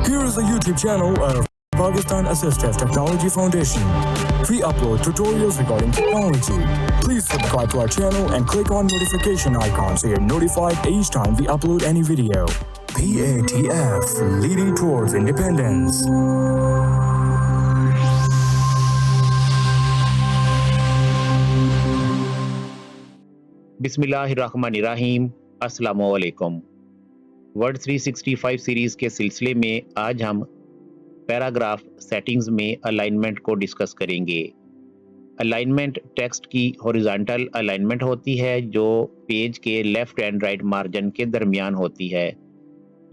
Here is the YouTube channel of Pakistan Assistive Technology Foundation. We upload tutorials regarding technology. Please subscribe to our channel and click on notification icon so you're notified each time we upload any video. PATF, leading towards independence. बिस्मिल्लाहिर्रहमानिर्रहीम, अस्सलामुअलैकुम। Word 365 series के सिलसिले में आज हम paragraph settings में alignment को discuss करेंगे। अलाइनमेंट टेक्स्ट की हॉरिजॉन्टल अलाइनमेंट होती है जो पेज के लेफ़्ट एंड राइट मार्जिन के दरमियान होती है।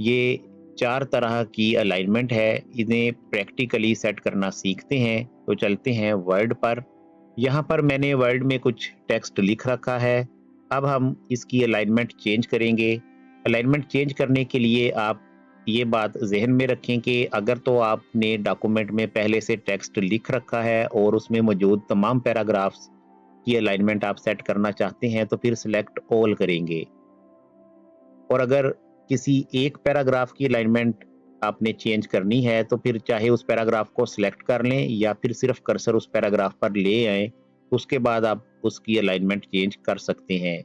ये 4 तरह की अलाइनमेंट है। इन्हें प्रैक्टिकली सेट करना सीखते हैं तो चलते हैं वर्ड पर। यहाँ पर मैंने वर्ड में कुछ टेक्स्ट लिख रखा है। अब हम इसकी अलाइनमेंट चेंज करेंगे। अलाइनमेंट चेंज करने के लिए आप ये बात जहन में रखें कि अगर तो आपने डॉक्यूमेंट में पहले से टेक्स्ट लिख रखा है और उसमें मौजूद तमाम पैराग्राफ्स की अलाइनमेंट आप सेट करना चाहते हैं तो फिर सिलेक्ट ऑल करेंगे। और अगर किसी एक पैराग्राफ की अलाइनमेंट आपने चेंज करनी है तो फिर चाहे उस पैराग्राफ को सिलेक्ट कर लें या फिर सिर्फ कर्सर उस पैराग्राफ पर ले आएं, उसके बाद आप उसकी अलाइनमेंट चेंज कर सकते हैं।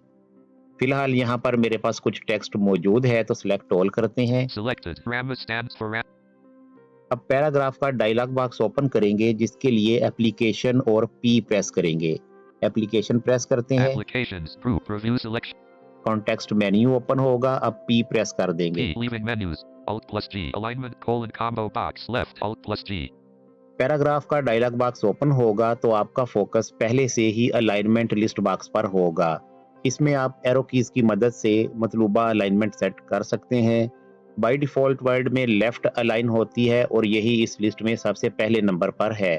फिलहाल यहाँ पर मेरे पास कुछ टेक्स्ट मौजूद है तो सिलेक्ट ऑल करते हैं। अब पैराग्राफ का डायलॉग बॉक्स ओपन करेंगे जिसके लिए एप्लीकेशन और पी प्रेस करेंगे। एप्लीकेशन प्रेस करते हैं, कॉन्टेक्स्ट मेन्यू ओपन होगा। अब पी प्रेस कर देंगे। पैराग्राफ का डायलॉग बॉक्स ओपन होगा तो आपका फोकस पहले से ही अलाइनमेंट लिस्ट बॉक्स पर होगा। इसमें आप एरो कीज की मदद से मतलूबा अलाइनमेंट सेट कर सकते हैं। बाय डिफॉल्ट वर्ड में लेफ्ट अलाइन होती है और यही इस लिस्ट में सबसे पहले नंबर पर है।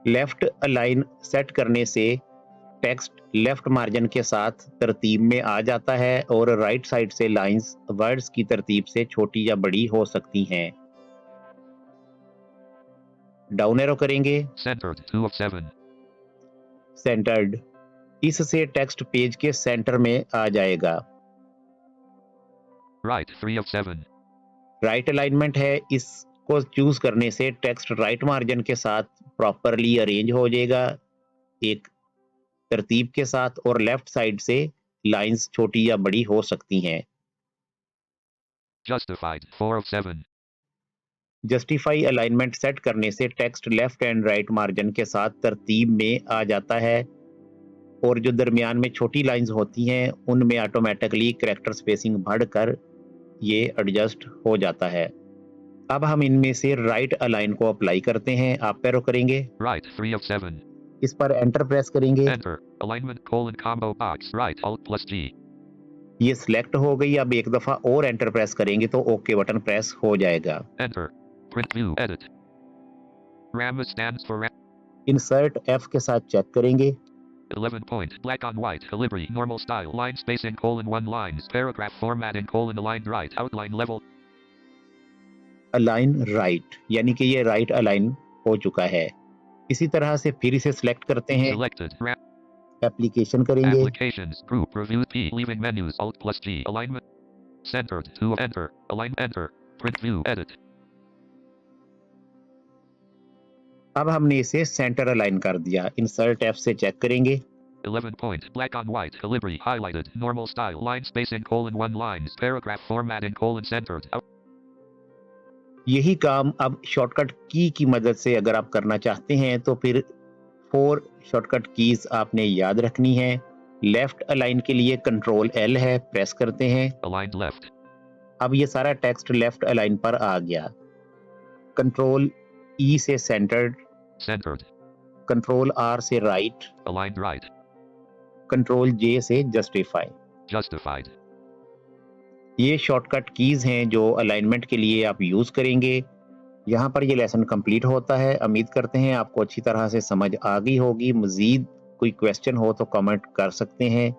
लेफ्ट अलाइन सेट करने से टेक्स्ट लेफ्ट मार्जिन के साथ तरतीब में आ जाता है और राइट साइड से लाइंस वर्ड्स की तरतीब से छोटी या बड़ी हो सकती हैं। डाउन एरो करेंगे, सेंटर्ड, इससे टेक्स्ट पेज के सेंटर में आ जाएगा। राइट अलाइनमेंट है, इसको चूज करने से टेक्स्ट राइट मार्जिन के साथ प्रॉपरली अरेंज हो जाएगा एक तरतीब के साथ, और लेफ्ट साइड से लाइंस छोटी या बड़ी हो सकती हैं। जस्टिफाई अलाइनमेंट सेट करने से text left and right margin के साथ तरतीब में आ जाता है और जो दरमियान में छोटी लाइंस होती हैं उनमें ऑटोमेटिकली कैरेक्टर स्पेसिंग बढ़कर ये एडजस्ट हो जाता है। अब हम इनमें से राइट अलाइन को अप्लाई करते हैं। आप पैरो करेंगे, इस पर एंटर प्रेस करेंगे। ये सिलेक्ट हो गई। अब एक दफा और एंटर प्रेस करेंगे तो ओके बटन प्रेस हो जाएगा। इंसर्ट एफ के साथ चेक करेंगे। 11 point, black on white, Calibri, normal style, line spacing, (1 lines, paragraph formatting, aligned right, outline level. Align right, यानी कि ये राइट अलाइन हो चुका है। इसी तरह से फिर इसे सिलेक्ट करते हैं, एप्लीकेशन करेंगे, Applications, group, review, P, leaving menus, Alt+G, alignment, centered, to enter, align, enter, print view, edit. अब हमने इसे सेंटर अलाइन कर दिया। इंसर्ट एफ से चेक करेंगे। 11 point, black on white, Calibri, highlighted, normal style, line spacing, (1 lines, paragraph formatting, centered. यही काम अब शॉर्टकट की मदद से अगर आप करना चाहते हैं तो फिर 4 शॉर्टकट कीज आपने याद रखनी है। लेफ्ट अलाइन के लिए कंट्रोल एल है, प्रेस करते हैं। Aligned left. अब ये सारा टेक्स्ट लेफ्ट अलाइन पर आ गया। कंट्रोल ई से सेंटर्ड, Centered. कंट्रोल आर से राइट, Aligned right. कंट्रोल जे से जस्टिफाई। Justified. ये शॉर्टकट कीज हैं जो अलाइनमेंट के लिए आप यूज करेंगे। यहाँ पर ये लेसन कंप्लीट होता है। उम्मीद करते हैं आपको अच्छी तरह से समझ आ गई होगी। मजीद कोई क्वेश्चन हो तो कमेंट कर सकते हैं।